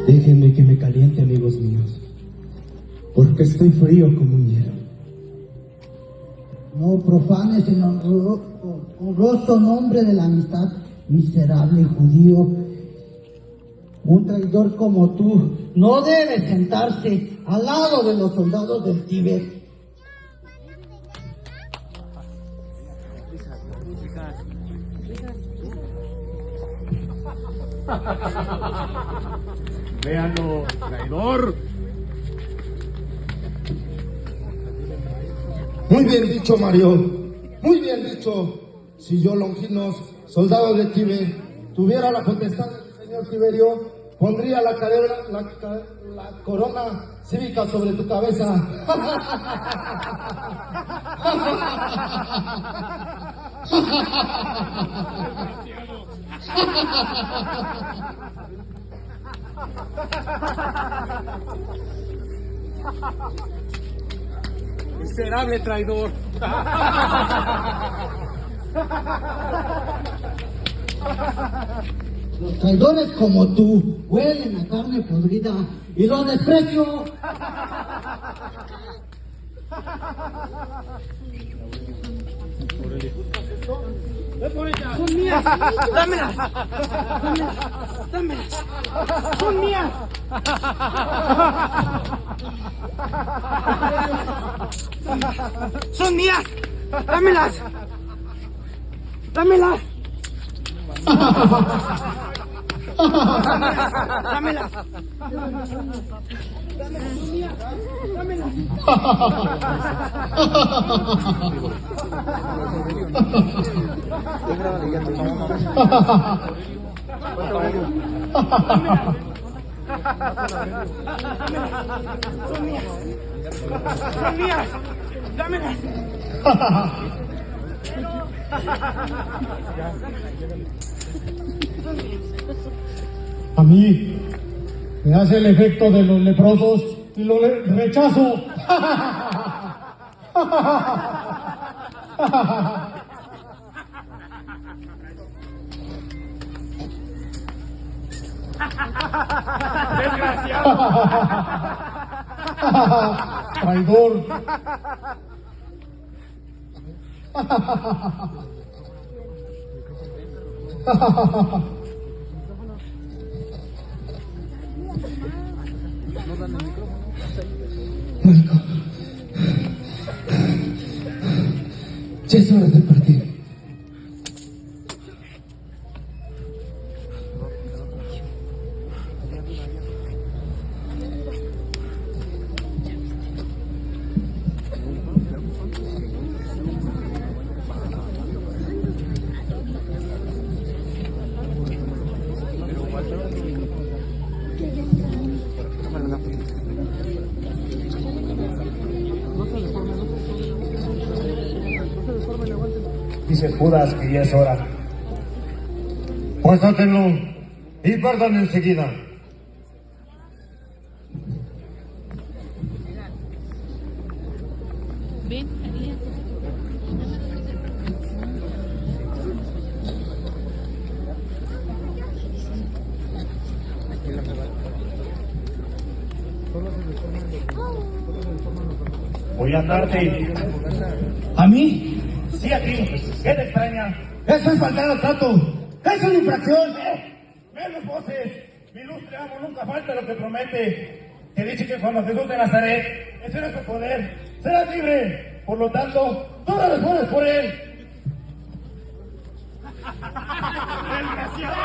Déjenme que me caliente, amigos míos, porque estoy frío como un hielo. No profanes el honroso nombre de la amistad, miserable judío. Un traidor como tú no debe sentarse al lado de los soldados del Tíbet. Véanlo, traidor. Muy bien dicho, Mario. Muy bien dicho. Si yo, Longinos, soldado de Tíbet, tuviera la potestad del señor Tiberio, pondría la corona cívica sobre tu cabeza. Miserable traidor. Los traidores como tú huelen a carne podrida y lo desprecio. Son mías. Dámelas. Dámelas. Son mías. Son mías. Dámelas. Dámelas. Dámelas. Dámelas. Son mías. Dámelas. A mí me hace el efecto de los leprosos y lo rechazo. Desgraciado. Traidor. Marco, ya es hora de partir. Dice Judas que ya es hora. Pues sátenlo y partan enseguida. Ven, Elías. Voy a andarte. ¿A mí? Sí, a ti. ¿Qué te extraña? Eso es faltar al trato. Es una infracción. Menos voces. Mi ilustre amo nunca falta lo que promete. Te dije que cuando Jesús de Nazaret ese su poder, serás libre. Por lo tanto, tú no respondes por él. Desgraciado.